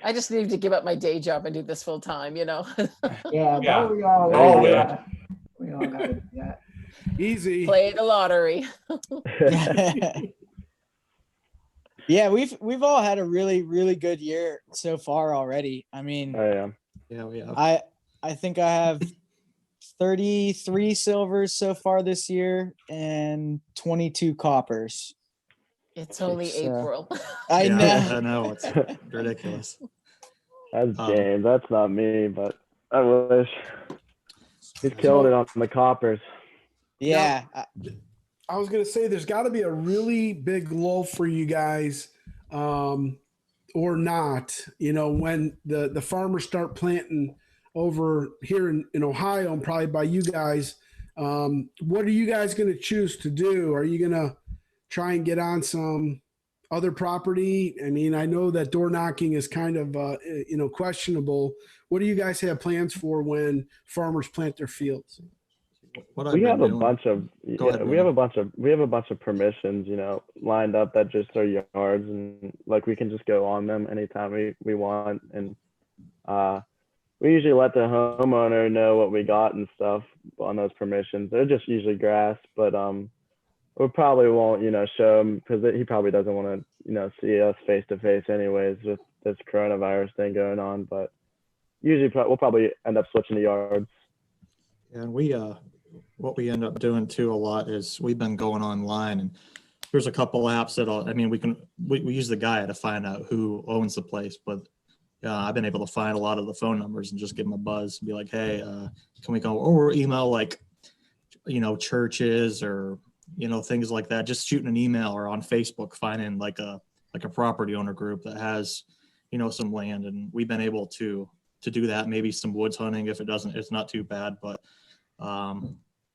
I just need to give up my day job and do this full time, Yeah, Yeah. don't we all Oh, gotta do yeah. that? We all gotta do that. Easy. Play the lottery. Yeah, we've all had a really good year so far already. I mean, I am. Yeah, we have. I think I have 33 silvers so far this year and 22 coppers. It's only So- April. I Yeah, know. I know. It's ridiculous. That's Um, James. That's not me, but I wish. He's killing it on the coppers. Yeah. I was going to say there's got to be a really big lull for you guys, or not. You know, when the farmers start planting over here in Ohio and probably by you guys, what are you guys going to choose to do? Are you going to try and get on some other property? I mean, I know that door knocking is kind of questionable. What do you guys have plans for when farmers plant their fields? What I've We been have a doing- bunch of Go ahead, we have a bunch of permissions, lined up that just are yards, and like we can just go on them anytime we want, and we usually let the homeowner know what we got and stuff on those permissions. They're just usually grass, but we probably won't show him because he probably doesn't want to see us face to face anyways with this coronavirus thing going on. But usually we'll probably end up switching to yards. And what we end up doing too a lot is we've been going online, and there's a couple apps we use the guy to find out who owns the place, but I've been able to find a lot of the phone numbers and just give them a buzz and be like, hey, can we go or email churches or things like that, just shooting an email, or on Facebook finding like a property owner group that has some land, and we've been able to do that. Maybe some woods hunting if it's not too bad, but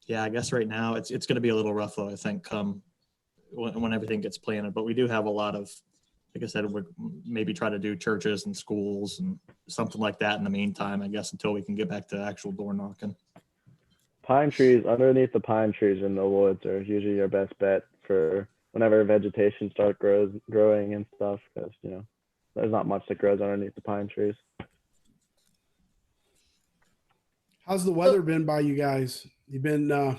yeah, I guess right now it's going to be a little rough though, I think, when everything gets planted. But we do have a lot of, like I said, we'd maybe try to do churches and schools and something like that in the meantime, I guess, until we can get back to actual door knocking. Pine trees, underneath the pine trees in the woods are usually your best bet for whenever vegetation starts growing and stuff, because there's not much that grows underneath the pine trees. How's the weather been by you guys? You've been,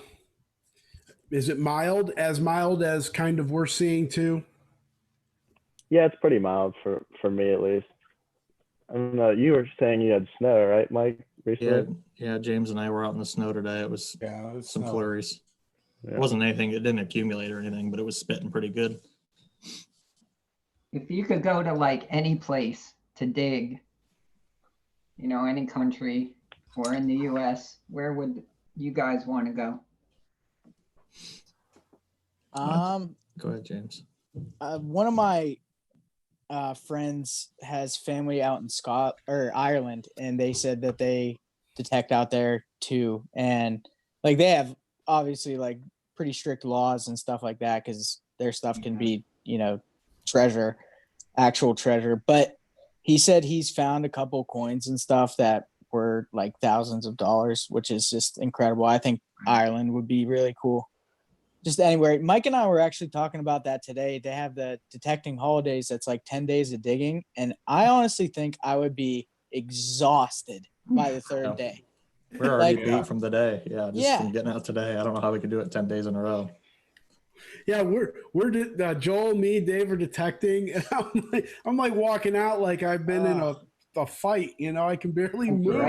is it mild as kind of we're seeing too? Yeah, it's pretty mild for me at least. I don't know. You were saying you had snow, right, Mike? Yeah, Recently? yeah. James and I were out in the snow today. It was Yeah, it's some flurries. It wasn't anything, it didn't accumulate or anything, but it was spitting pretty good. If you could go to like any place to dig, any country or in the US, where would you guys want to go? Go ahead, James. One of my friends has family out in Ireland, and they said that they detect out there too, and like they have obviously like pretty strict laws and stuff like that because their stuff can be actual treasure. But he said he's found a couple coins and stuff that were like thousands of dollars, which is just incredible. I think Ireland would be really cool. Just anywhere. Mike and I were actually talking about that today. They have the detecting holidays that's like 10 days of digging. And I honestly think I would be exhausted by the third day. We're already Like, beat from the day. Yeah, just from getting out today. I don't know how we could do it 10 days in a row. Yeah, we're Joel, me, Dave are detecting, and I'm like walking out like I've been in a fight. I can barely move.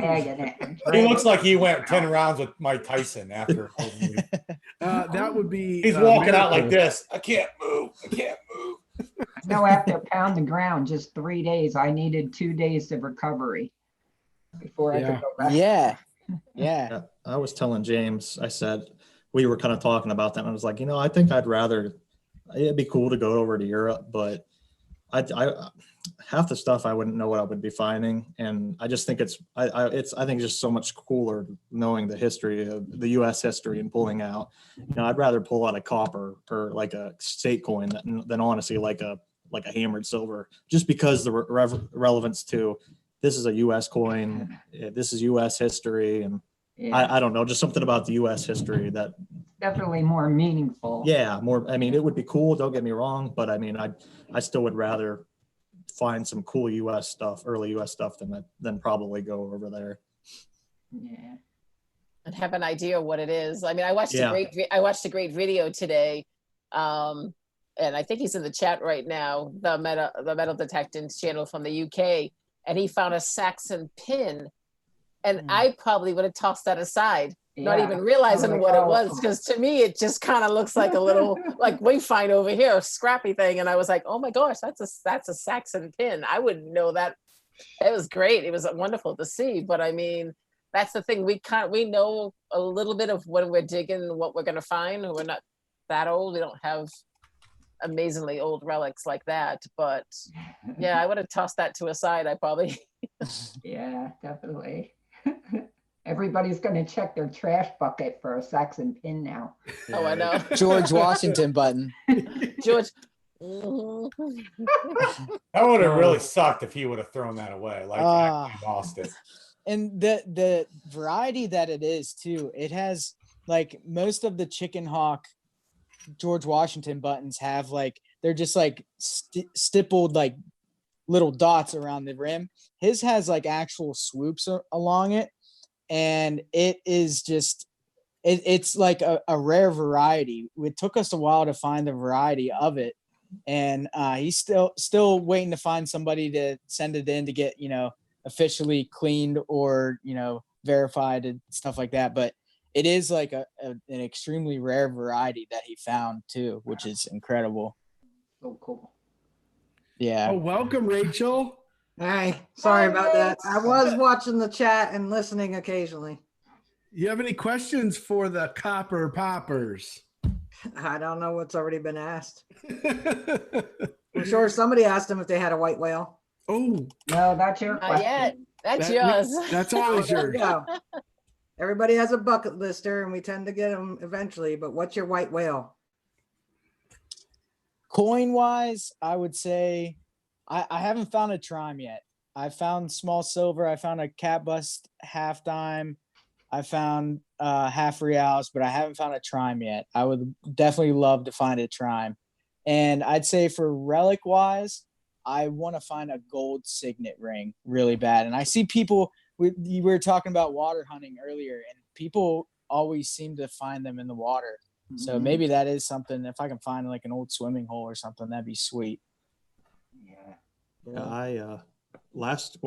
He looks like he went 10 rounds with Mike Tyson after. That would be. He's walking out like this. I can't move. No, after pound the ground, just 3 days. I needed 2 days of recovery before I could go back. Yeah. I was telling James, I said, we were kind of talking about that. And I was like, I think it'd be cool to go over to Europe, but I half the stuff I wouldn't know what I would be finding. And I just think I think it's just so much cooler knowing the history of the US history and pulling out, I'd rather pull out a copper or like a state coin than honestly like a hammered silver, just because the relevance to this is a US coin. This is US history. And I don't know, just something about the US history that definitely more meaningful. Yeah. More, it would be cool. Don't get me wrong. But I still would rather find some cool US stuff, early US stuff than probably go over there. Yeah. And have an idea of what it is. I watched a great video today. And I think he's in the chat right now, the metal detecting channel from the UK. And he found a Saxon pin. And I probably would have tossed that aside, not even realizing what it was. Because to me, it just kind of looks like a little, like we find over here, a scrappy thing. And I was like, oh my gosh, that's a Saxon pin. I wouldn't know that. It was great. It was wonderful to see. But that's the thing. We know a little bit of when we're digging, what we're going to find. We're not that old. We don't have amazingly old relics like that. But yeah, I would have tossed that to a side. I probably. Yeah, definitely. Everybody's going to check their trash bucket for a Saxon pin now. Oh, I know. George Washington button. George. That would have really sucked if he would have thrown that away. Like, actually lost it. And the variety that it is too, it has like most of the chicken hawk George Washington buttons have like, they're just like stippled like little dots around the rim. His has like actual swoops along it. And it is just, it's like a rare variety. It took us a while to find the variety of it. And he's still waiting to find somebody to send it in to get, officially cleaned or, verified and stuff like that. But it is like an extremely rare variety that he found too, which is incredible. So cool. Yeah. Oh, welcome, Rachel. Hi, sorry about that. I was watching the chat and listening occasionally. You have any questions for the Copper Poppers? I don't know what's already been asked. I'm sure somebody asked them if they had a white whale. Oh, no, that's your question. Not yet. That's yours. That's always yours. Go. Everybody has a bucket lister, and we tend to get them eventually. But what's your white whale? Coin wise, I would say I haven't found a trime yet. I found small silver. I found a cat bust half dime. I found half reals, but I haven't found a trime yet. I would definitely love to find a trime. And I'd say for relic wise, I want to find a gold signet ring really bad. And I see people, we were talking about water hunting earlier, and people always seem to find them in the water. So maybe that is something. If I can find like an old swimming hole or something, that'd be sweet. Yeah, last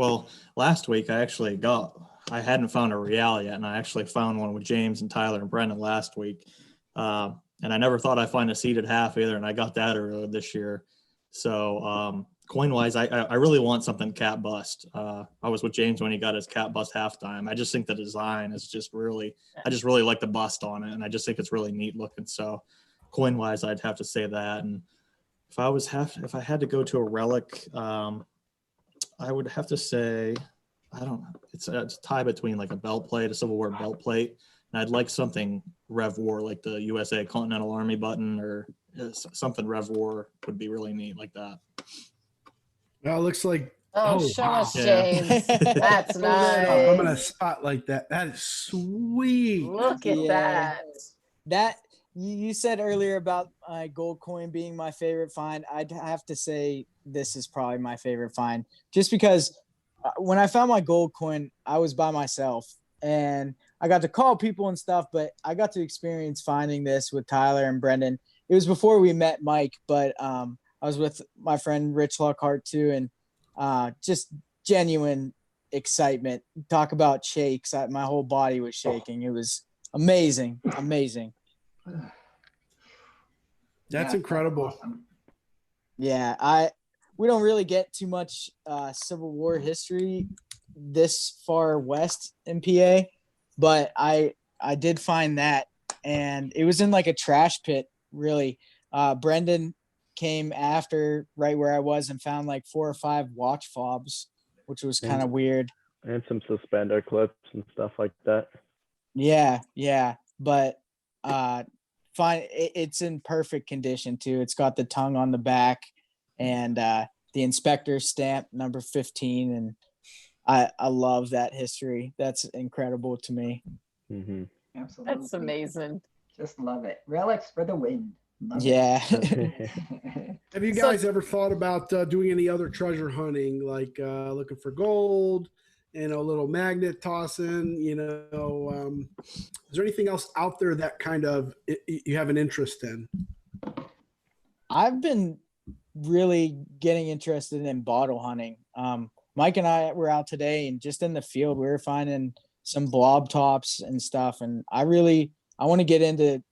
week I hadn't found a real yet, and I actually found one with James and Tyler and Brendan last week. And I never thought I'd find a seeded half either, and I got that earlier this year. So coin wise, I really want something cat bust. I was with James when he got his cat bust halftime. I just think the design is just really, I just really like the bust on it, and I just think it's really neat looking. So coin wise, I'd have to say that. And if I had to go to a relic, I would have to say, I don't know. It's a tie between like a belt plate, a Civil War belt plate, and I'd like something Rev War, like the USA Continental Army button, or something Rev War would be really neat like that. Well, it looks like. Oh, show wow. us, Yeah. James. That's Hold that up. I'm gonna nice. spotlight that. That is sweet. Look at Yeah. that. That you said earlier about my gold coin being my favorite find. I'd have to say this is probably my favorite find, just because when I found my gold coin, I was by myself and I got to call people and stuff, but I got to experience finding this with Tyler and Brendan. It was before we met Mike, but I was with my friend Rich Lockhart too, and just genuine excitement. Talk about shakes. My whole body was shaking. It was amazing. Amazing. That's Yeah, incredible. awesome. Yeah, we don't really get too much Civil War history this far west in PA, but I did find that, and it was in like a trash pit, really. Brendan came after right where I was and found like 4 or 5 watch fobs, which was kind of weird. And some suspender clips and stuff like that. Yeah, but fine, it's in perfect condition too. It's got the tongue on the back and the inspector stamp number 15, and I love that history. That's incredible to me. Mm-hmm. Absolutely. That's amazing. Just love it. Relics for the win. Love it. Yeah. Have you So- guys ever thought about doing any other treasure hunting, like looking for gold, a little magnet tossing? Is there anything else out there that kind of you have an interest in? I've been really getting interested in bottle hunting. Mike and I were out today, and just in the field, we were finding some blob tops and stuff. And I want to get into,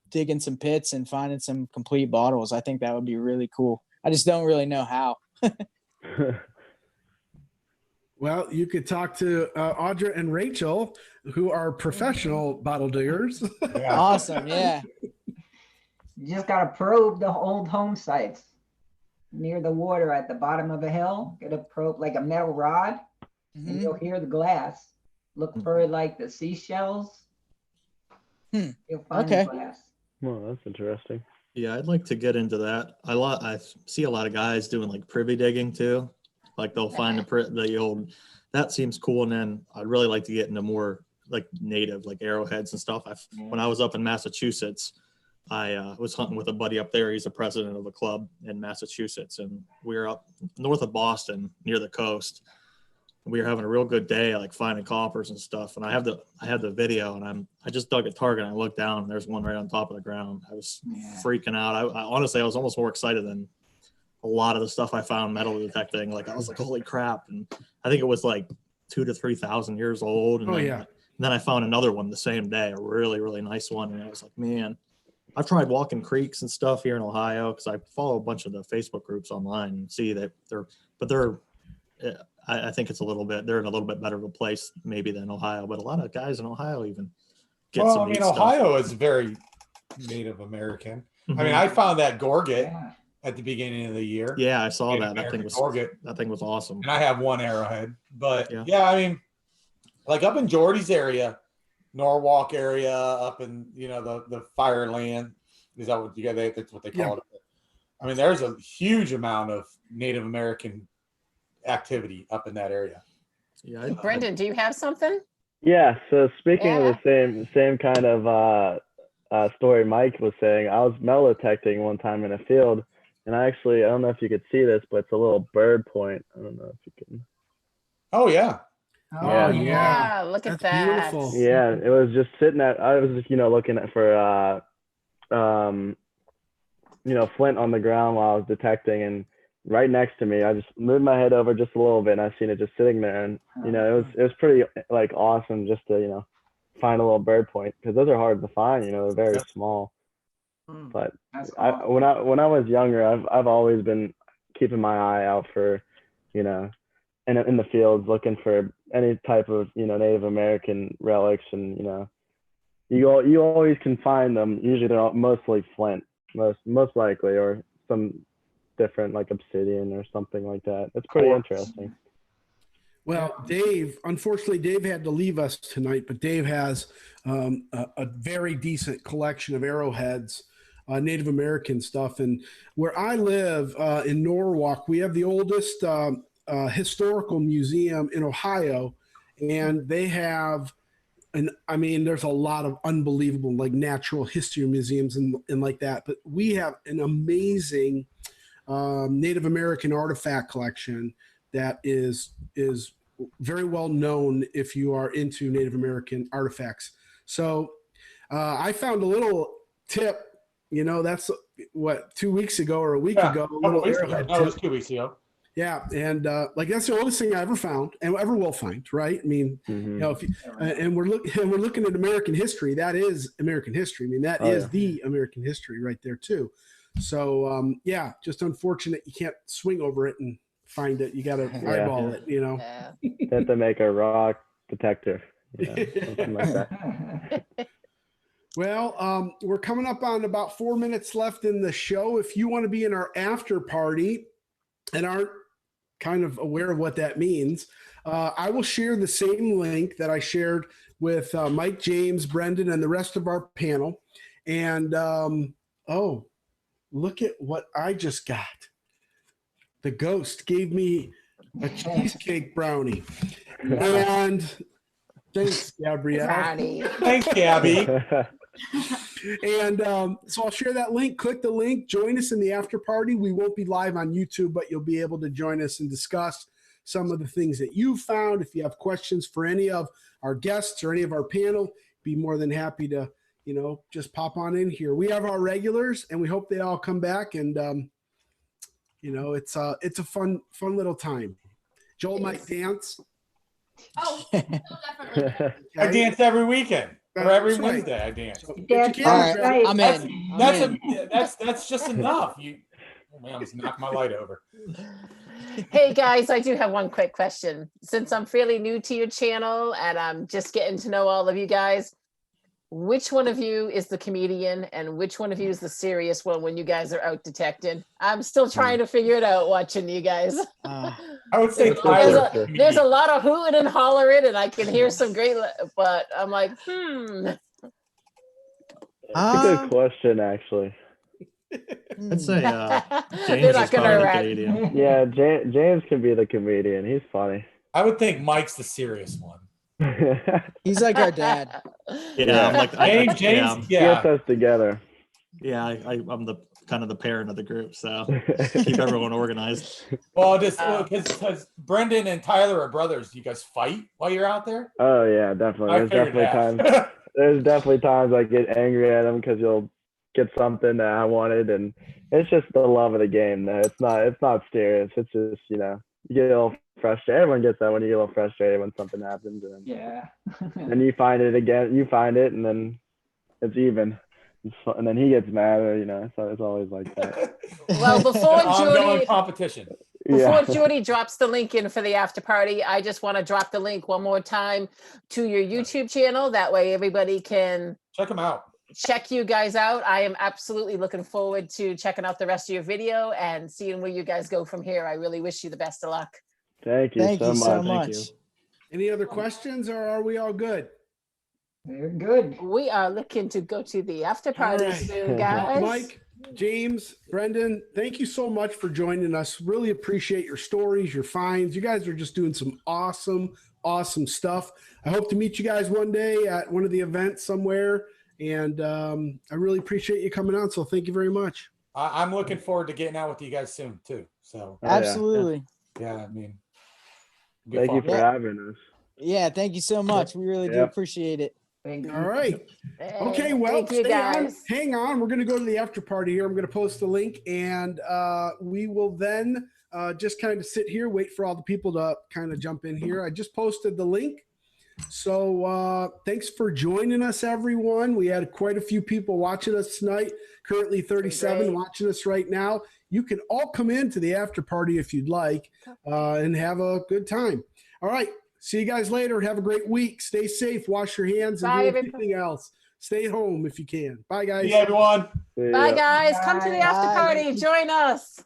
digging some pits and finding some complete bottles. I think that would be really cool. I just don't really know how. Well, you could talk to Audra and Rachel, who are professional bottle diggers. Yeah. Awesome. Yeah. You just gotta probe the old home sites near the water at the bottom of a hill. Get a probe, like a metal rod, and Mhm. you'll hear the glass. Look for like the seashells. Hmm. You'll find Okay. the glass. Well, that's interesting. Yeah, I'd like to get into that. I see a lot of guys doing like privy digging too. Like they'll find the old, that seems cool. And then I'd really like to get into more like native, like arrowheads and stuff. When I was up in Massachusetts, I was hunting with a buddy up there. He's the president of a club in Massachusetts, and we were up north of Boston near the coast. We were having a real good day, like finding coppers and stuff. And I have the video, and I just dug a target, and I looked down, and there's one right on top of the ground. I was freaking out. I honestly, I was almost more excited than a lot of the stuff I found metal detecting. Like I was like, holy crap. And I think it was like 2,000 to 3,000 years old. And Oh, then, yeah. and then I found another one the same day, a really, really nice one. And I was like, man, I've tried walking creeks and stuff here in Ohio, because I follow a bunch of the Facebook groups online and see that I think they're in a little bit better of a place maybe than Ohio, but a lot of guys in Ohio even get Well, some I mean, neat stuff. Ohio is very Native American. I mean, Mhm. I found that gorget Yeah. at the beginning of the year. Yeah, I saw Native that. American gorget. That thing was awesome. And I have one arrowhead. But Yeah. yeah, I mean, like up in Jordy's area, Norwalk area, up in the Fireland. Is that what that's what they call it? I mean, there's a huge amount of Native American activity up in that area. Yeah, Brendan, do you have something? Yeah. So speaking of Yeah. the same kind of story Mike was saying, I was metal detecting one time in a field, and I don't know if you could see this, but it's a little bird point. I don't know if you can. Oh yeah. Oh, Yeah. yeah. Look at That's that. beautiful. Yeah, it was just sitting I was just looking at for flint on the ground while I was detecting, and right next to me, I just moved my head over just a little bit, and I seen it just sitting there, and it was pretty like awesome just to find a little bird point because those are hard to find. You know, they're very Yep. small. Mm, But That's I, cool. when I was younger, I've always been keeping my eye out for, you know, in the fields looking for any type of, you know, Native American relics, and you know, you always can find them. Usually they're mostly flint, most likely, or some different like obsidian or something like that. It's pretty Quartz. interesting. Well, Dave, unfortunately, Dave had to leave us tonight, but Dave has a very decent collection of arrowheads, Native American stuff. And where I live in Norwalk, we have the oldest historical museum in Ohio, and they have, and I mean, there's a lot of unbelievable like natural history museums and like that, but we have an amazing Native American artifact collection that is very well known if you are into Native American artifacts. So I found a little tip. You know, that's what 2 weeks ago or a week Yeah, ago. a couple weeks ago. arrowhead No, it was tip. 2 weeks ago. Yeah, and like that's the oldest thing I ever found and ever will find. Right? I mean, Mhm. you know, if you, and we're looking at American history. That is American history. I mean, that Oh, is yeah. the American history right there too. So yeah, just unfortunate you can't swing over it and find it. You got to Yeah. eyeball it. You know. Yeah. They have to make a rock detector, you know, something like that. Well, we're coming up on about 4 minutes left in the show. If you want to be in our after party and aren't kind of aware of what that means, I will share the same link that I shared with Mike, James, Brendan, and the rest of our panel. And oh, look at what I just got. The ghost gave me a cheesecake brownie. And thanks, Gabrielle. Brownie. Thanks, Gabby. And so I'll share that link. Click the link. Join us in the after party. We won't be live on YouTube, but you'll be able to join us and discuss some of the things that you found. If you have questions for any of our guests or any of our panel, be more than happy to, you know, just pop on in here. We have our regulars, and we hope they all come back. And you know, it's a fun little time. Joel might dance. Oh, definitely. I dance every weekend or every That's right. Wednesday. I dance. So That's get your cameras right. ready. I'm That's in. that's just enough. You, oh man, I almost knocked my light over. Hey guys, I do have one quick question. Since I'm fairly new to your channel and I'm just getting to know all of you guys, which one of you is the comedian and which one of you is the serious one when you guys are out detecting? I'm still trying to figure it out watching you guys. Uh, I would say There's Tyler. there's a lot of hooting and hollering and I can hear some great, but I'm like, It's a good question, actually. I'd say They're James not is gonna probably the rat- Canadian. Yeah, James can be the comedian. He's funny. I would think Mike's the serious one. he's like our dad. Yeah, I'm like James, Gets us together. I'm the kind of the parent of the group, so keep everyone organized. Well, just because Brendan and Tyler are brothers, do you guys fight while you're out there? Oh yeah, definitely. I There's figured definitely that. times. There's definitely times I get angry at him because he'll get something that I wanted, and it's just the love of the game. Though it's not serious. It's just, you know, you get a little frustrated. Everyone gets that when you get a little frustrated when something happens, and Yeah. then you find it again. You find it, and then it's even. And then he gets mad, or you know, so it's always like that. Well, before Ongoing Judy, competition. before Judy drops the link in for the after party, I just want to drop the link one more time to your YouTube channel. That way everybody can Check them out. check you guys out. I am absolutely looking forward to checking out the rest of your video and seeing where you guys go from here. I really wish you the best of luck. Thank you Thank so you so much. much. Thank you. Any other questions, or are we all good? They're good. We are looking to go to the after party right. soon, guys. Mike, James, Brendan, thank you so much for joining us. Really appreciate your stories, your finds. You guys are just doing some awesome stuff. I hope to meet you guys one day at one of the events somewhere. And I really appreciate you coming on. So thank you very much. I'm looking forward to getting out with you guys soon too. So Oh, yeah. Absolutely. yeah, I mean, it'll be Thank you fun. for having us. Yeah, thank you so much. We really do Yep. appreciate it. Thank you. All right. Hey, Okay, well, thank you stay on. guys. Hang on. We're going to go to the after party here. I'm going to post the link, and we will then just kind of sit here, wait for all the people to kind of jump in here. I just posted the link. So thanks for joining us, everyone. We had quite a few people watching us tonight. Currently 37 Great. watching us right now. You can all come into the after party if you'd like and have a good time. All right. See you guys later. Have a great week. Stay safe. Wash your hands and Bye, do everybody. everything else. Stay home if you can. Bye, guys. See you, everyone. See Bye, ya. guys. Come to the after Bye. party. Join us.